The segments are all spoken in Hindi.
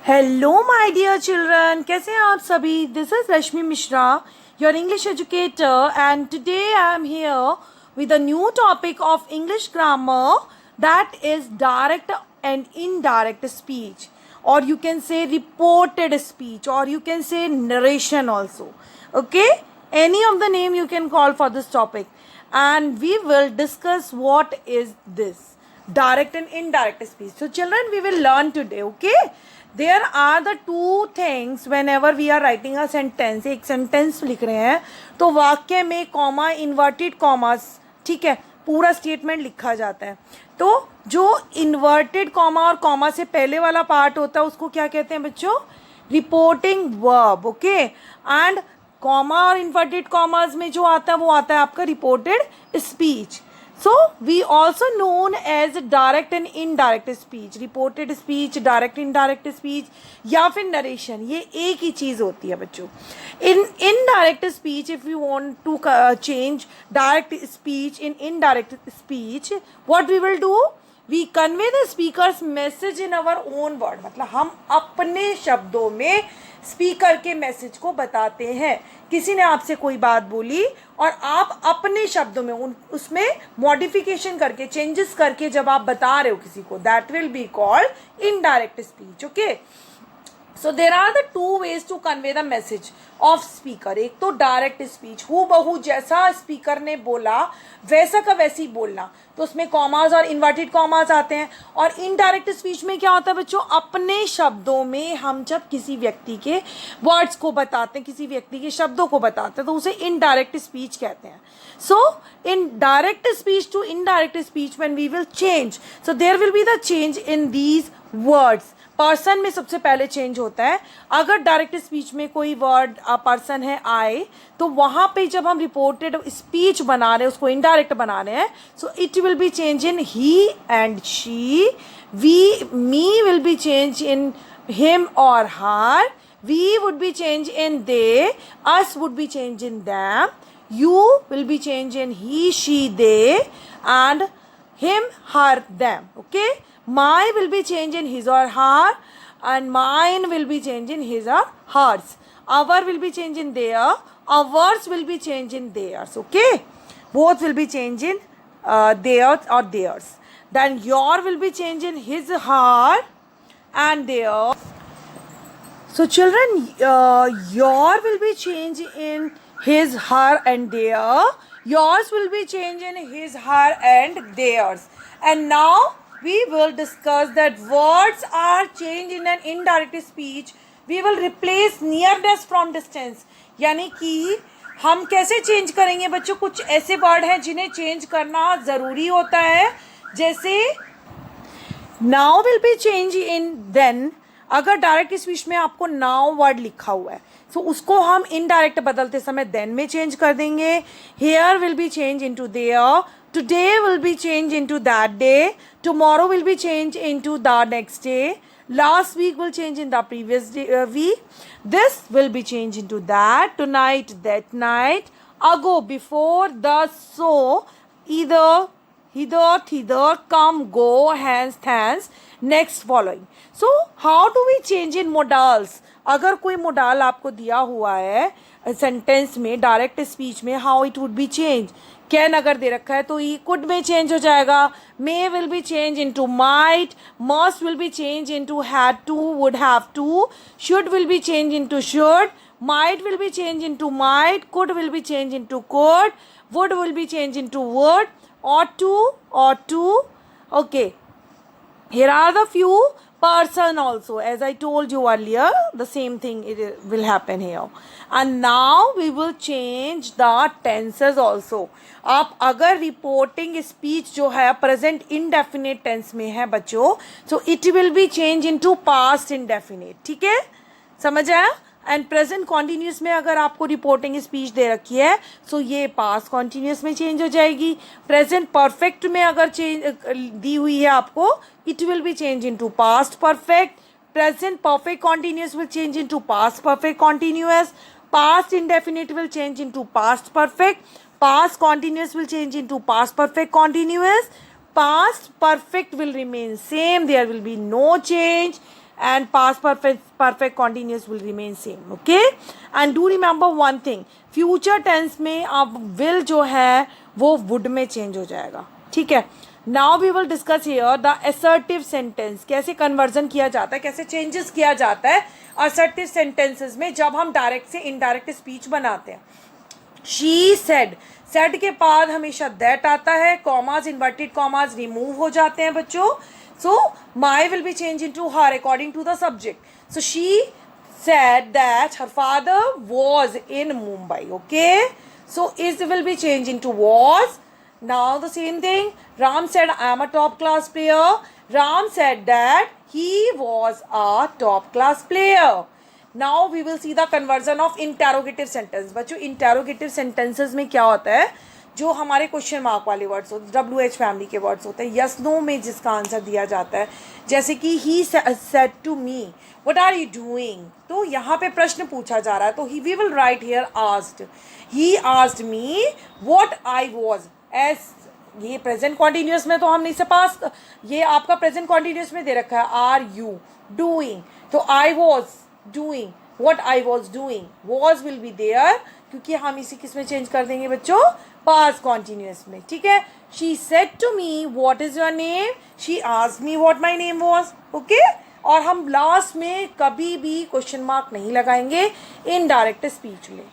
हेलो माय डियर चिल्ड्रन, कैसे हैं आप सभी। This is Rashmi Mishra, your English educator, and today I am here with a new topic of English grammar, that is direct and indirect speech, or you can say reported speech, or you can say narration also. Okay, any of the name you can call for this topic, and we will discuss what is this direct and indirect speech. So children, we will learn today. Okay, there are the two things whenever we are writing a sentence. एक sentence लिख रहे हैं तो वाक्य में कॉमा, इन्वर्टेड कॉमास, ठीक है, पूरा स्टेटमेंट लिखा जाता है। तो जो इन्वर्टेड कॉमा और कॉमा से पहले वाला पार्ट होता है उसको क्या कहते हैं बच्चों? Reporting verb. Okay, and comma और इन्वर्टेड कॉमास में जो आता है वो आता है आपका reported speech. So we also known as direct and indirect speech, reported speech, direct indirect speech या फिर narration, ये एक ही चीज़ होती है बच्चों। In indirect speech, if you want to change direct speech in indirect speech, what we will do? We convey the speaker's message in our own word, मतलब हम अपने शब्दों में स्पीकर के मैसेज को बताते हैं। किसी ने आपसे कोई बात बोली और आप अपने शब्दों में उसमें मॉडिफिकेशन करके, चेंजेस करके जब आप बता रहे हो किसी को, that will be called indirect speech. Okay, so there are the two ways to convey the message of speaker. एक तो डायरेक्ट स्पीच, हु बहू जैसा स्पीकर ने बोला वैसा का वैसी बोलना, तो उसमें कॉमास और इन्वर्टेड कॉमास आते हैं। और इनडायरेक्ट स्पीच में क्या होता है बच्चों? अपने शब्दों में हम जब किसी व्यक्ति के वर्ड्स को बताते हैं, किसी व्यक्ति के शब्दों को बताते हैं, तो उसे इनडायरेक्ट स्पीच कहते हैं। So in direct speech to indirect speech when we will change, so there will be the change in these words. Person में सबसे पहले चेंज होता है। अगर डायरेक्ट स्पीच में कोई वर्ड पर्सन है आई, तो वहाँ पे जब हम रिपोर्टेड स्पीच बना रहे हैं, उसको इनडायरेक्ट बना रहे हैं, so it will be change in he and she, we me will be change in him और her, we would be change in they, us would be change in them, you will be changed in he, she, they, and him, her, them. Okay, my will be changed in his or her, and mine will be changed in his or hers. Our will be changed in their, ours will be changed in theirs. Okay, both will be changed in theirs or theirs. Then your will be changed in his, her, and their. So children, your will be changed in his, her, and their. Yours will be changed in his, her, and theirs. And now we will discuss that words are changed in an indirect speech. We will replace nearness from distance. यानी कि हम कैसे चेंज करेंगे बच्चों? कुछ ऐसे वर्ड हैं जिन्हें चेंज करना ज़रूरी होता है, जैसे now will be changed in then। अगर डायरेक्ट स्पीच में आपको नाउ वर्ड लिखा हुआ है, तो उसको हम इनडायरेक्ट बदलते समय देन में चेंज कर देंगे। Here will be change into there, today will be change into that day, tomorrow will be change into the next day, last week will change in the previous week, this will be change into that, tonight that night, ago before, the so, either, hither, thither, come, go, hence, thence, next, following. So how do we change in modals? अगर कोई मोडाल आपको दिया हुआ है सेंटेंस में, डायरेक्ट स्पीच में, how it would be change. Can अगर दे रखा है तो ही कुड में चेंज हो जाएगा, may will be change into might, must will be change into had to, would have to, should will be change into should, might will be changed into might, could will be changed into could, would will be changed into would, ought to. Okay, here are the few person also, as I told you earlier, the same thing it will happen here. And now we will change the tenses also. आप अगर रिपोर्टिंग स्पीच जो है प्रेजेंट इंडेफिनिट टेंस में है बच्चों, so it will be changed into past indefinite। ठीक है, समझ आया? एंड प्रेजेंट कॉन्टीन्यूस में अगर आपको रिपोर्टिंग स्पीच दे रखी है, सो ये पास्ट कॉन्टीन्यूस में चेंज हो जाएगी। प्रेजेंट परफेक्ट में अगर चेंज दी हुई है आपको, it will be change into past perfect. Present perfect continuous will change into past perfect continuous. Past indefinite will change into past perfect. Past continuous will change into past perfect continuous. Past perfect will remain same, there will be no change, and past perfect continuous will remain same. Okay, and do remember one thing, future tense में अब will जो है वो would में change हो जाएगा. ठीक है. Now we will discuss here the assertive sentence, कैसे conversion किया जाता है, कैसे changes किया जाता है assertive sentences में जब हम direct से indirect speech बनाते हैं. She said, said के बाद हमेशा that आता है, commas, inverted commas remove हो जाते हैं बच्चों. So my will be changed into her according to the subject. So she said that her father was in Mumbai. Okay, so is will be changed into was. Now the same thing, Ram said I am a top class player. Ram said that he was a top class player. Now we will see the conversion of interrogative sentence. बच्चों interrogative sentences में क्या होता है, जो हमारे क्वेश्चन मार्क वाले वर्ड्स होते हैं, WH फैमिली के वर्ड्स होते हैं, यस नो में जिसका आंसर दिया जाता है, जैसे कि he said to me what are you doing. तो यहाँ पे प्रश्न पूछा जा रहा है, तो he we will write here asked. He asked me what I was. As ये प्रेजेंट कॉन्टिन्यूस में तो हमने इसे पास, ये आपका प्रेजेंट कॉन्टिन्यूस में दे रखा है आर यू डूइंग, तो I was doing what I was doing, was will be there क्योंकि हम इसी किस में चेंज कर देंगे बच्चों, पास्ट कॉन्टिन्यूस में. ठीक है. She said to me what is your name, she asked me what my name was. Okay, और हम लास्ट में कभी भी क्वेश्चन मार्क नहीं लगाएंगे इनडायरेक्ट स्पीच में.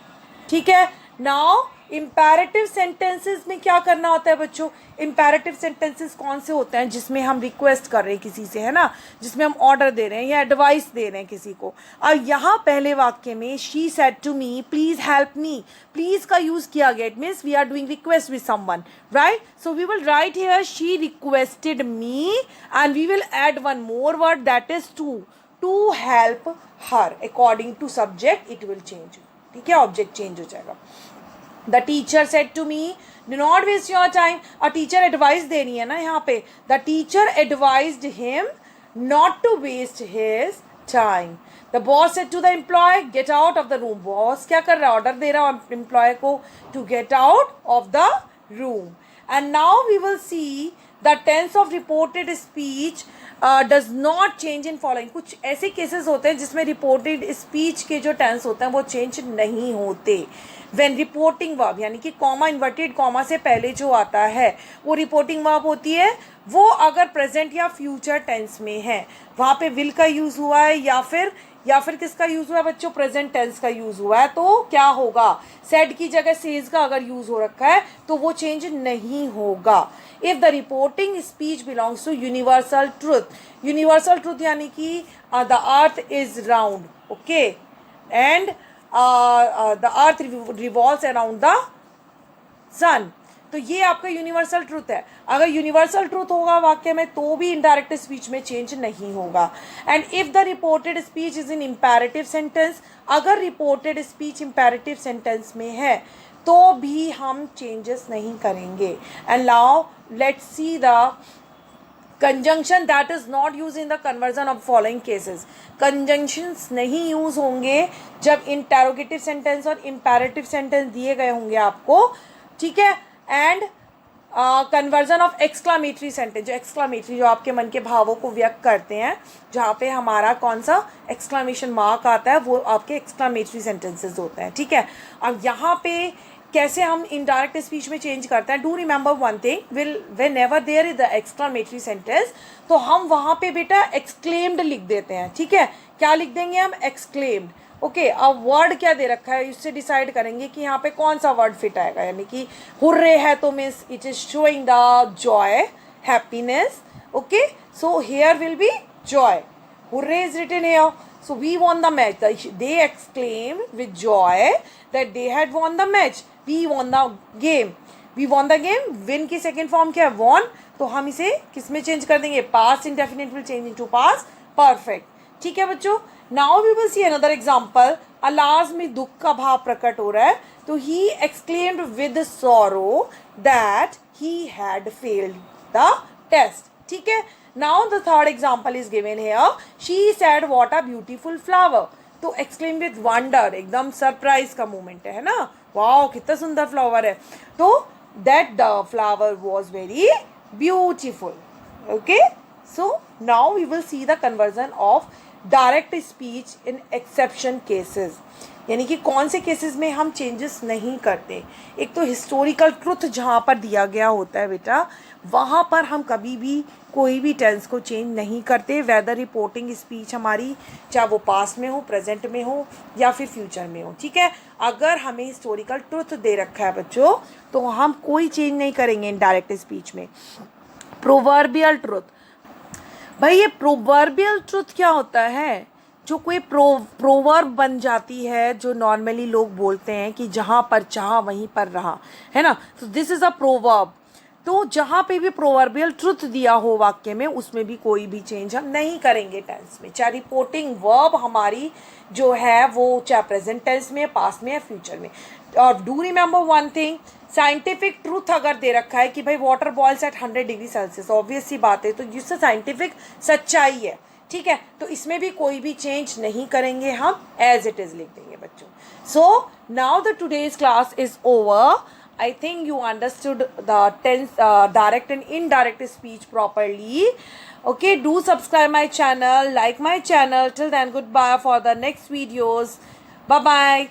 ठीक है. नाउ इम्पेरेटिव सेंटेंसेस में क्या करना होता है बच्चों, इम्पेरेटिव सेंटेंसेस कौन से होते हैं जिसमें हम रिक्वेस्ट कर रहे हैं किसी से, है ना, जिसमें हम ऑर्डर दे रहे हैं या एडवाइस दे रहे हैं किसी को. और यहाँ पहले वाक्य में she said to me please help me, please का यूज किया गया. It means we are doing request with someone, right. So we will write here she requested me and we will add one more word that is to help her. According to subject it will change. ठीक है, ऑब्जेक्ट चेंज हो जाएगा. The teacher said to me, do not waste your time. और टीचर एडवाइस दे रही है ना यहाँ पे. The teacher advised him not to waste his time. The boss said to the employee, get out of the room. Boss क्या कर रहा है, ऑर्डर दे रहा है एम्प्लॉय को to get out of the room. And now we will see the tense of reported speech does not change in following. कुछ ऐसे केसेस होते हैं जिसमें रिपोर्टेड स्पीच के जो टेंस होते हैं वो चेंज नहीं होते. When रिपोर्टिंग वर्ब यानी कि कॉमा इन्वर्टेड कॉमा से पहले जो आता है वो रिपोर्टिंग वर्ब होती है. वो अगर प्रेजेंट या फ्यूचर टेंस में है वहाँ पे विल का यूज़ हुआ है या फिर किसका यूज़ हुआ है बच्चों, प्रेजेंट टेंस का यूज़ हुआ है, तो क्या होगा, सेड की जगह सेज का अगर यूज़ हो रखा है तो वो चेंज नहीं होगा. If the reporting speech belongs to universal truth, universal truth यानी कि the earth is round. Okay, and the earth revolves around the sun. तो ये आपका यूनिवर्सल ट्रूथ है. अगर यूनिवर्सल ट्रूथ होगा वाक्य में तो भी इनडायरेक्ट स्पीच में चेंज नहीं होगा. And if the reported speech is in imperative sentence, अगर रिपोर्टेड स्पीच इम्पेरेटिव सेंटेंस में है तो भी हम चेंजेस नहीं करेंगे. And now let's see the conjunction that is not use in the conversion of following cases. Conjunctions नहीं यूज होंगे जब इंटेरोगेटिव सेंटेंस और इम्पेरेटिव सेंटेंस दिए गए होंगे आपको. ठीक है. And conversion of exclamatory sentence, जो एक्सक्लामेटरी जो आपके मन के भावों को व्यक्त करते हैं, जहाँ पे हमारा कौन सा एक्सक्लामेशन मार्क आता है वो आपके एक्सक्लामेटरी सेंटेंसेस होते हैं. ठीक है. अब यहाँ पे कैसे हम इनडायरेक्ट स्पीच में चेंज करते हैं, do remember one thing, whenever there is the exclamatory sentence तो हम वहाँ पे बेटा एक्सक्लेम्ड लिख देते हैं. ठीक है. क्या लिख देंगे हम, एक्सक्लेम्ड. ओके, अब वर्ड क्या दे रखा है इससे डिसाइड करेंगे कि यहाँ पे कौन सा वर्ड फिट आएगा. यानी कि हुर्रे है तो means it is showing the joy, happiness. Okay, so here will be joy. Hurray is written here. So we won the match. They exclaimed with joy that they had won the match. We won the game. We won the game. Win की second form क्या है, won. तो हम इसे किस में चेंज कर देंगे, past indefinite will change into past perfect. ठीक है बच्चों. Now we will see another example. अलाज में दुख का भाव प्रकट हो रहा है तो he exclaimed with sorrow that he had failed the test. ठीक है. Now the third example is given here. She said what a beautiful flower. तो exclaim with wonder, एकदम सरप्राइज का मोमेंट है ना, वाओ कितना सुंदर फ्लावर है. तो that the flower was very beautiful. Okay, So now we will see the conversion of direct speech in exception cases. यानी कि कौन से केसेस में हम चेंजेस नहीं करते. एक तो हिस्टोरिकल ट्रुथ जहाँ पर दिया गया होता है बेटा, वहाँ पर हम कभी भी कोई भी टेंस को चेंज नहीं करते. वेदर रिपोर्टिंग स्पीच हमारी चाहे वो पास्ट में हो, प्रेजेंट में हो या फिर फ्यूचर में हो. ठीक है, अगर हमें हिस्टोरिकल ट्रुथ दे रखा है बच्चों तो हम कोई चेंज नहीं करेंगे इन डायरेक्ट स्पीच में. प्रोवर्बियल ट्रुथ, भाई ये प्रोवर्बियल ट्रुथ क्या होता है? जो कोई प्रोवर्ब बन जाती है, जो नॉर्मली लोग बोलते हैं कि जहाँ पर चाहा वहीं पर रहा, है ना. तो दिस इज़ अ प्रोवर्ब. तो जहाँ पे भी प्रोवर्बियल ट्रुथ दिया हो वाक्य में, उसमें भी कोई भी चेंज हम नहीं करेंगे टेंस में. चाहे रिपोर्टिंग वर्ब हमारी जो है वो चाहे प्रेजेंट टेंस में, पास्ट में या फ्यूचर में. और do remember one thing, scientific truth अगर दे रखा है कि भाई water boils at 100 degree Celsius, obvious सी बात है, तो जिससे साइंटिफिक सच्चाई है. ठीक है, तो इसमें भी कोई भी चेंज नहीं करेंगे, हम एज इट इज लिख देंगे बच्चों. So now the today's class is over. I think you understood the tense, direct and indirect speech properly. Okay, do subscribe my channel, like my channel. Till then, goodbye for the next videos. Bye bye.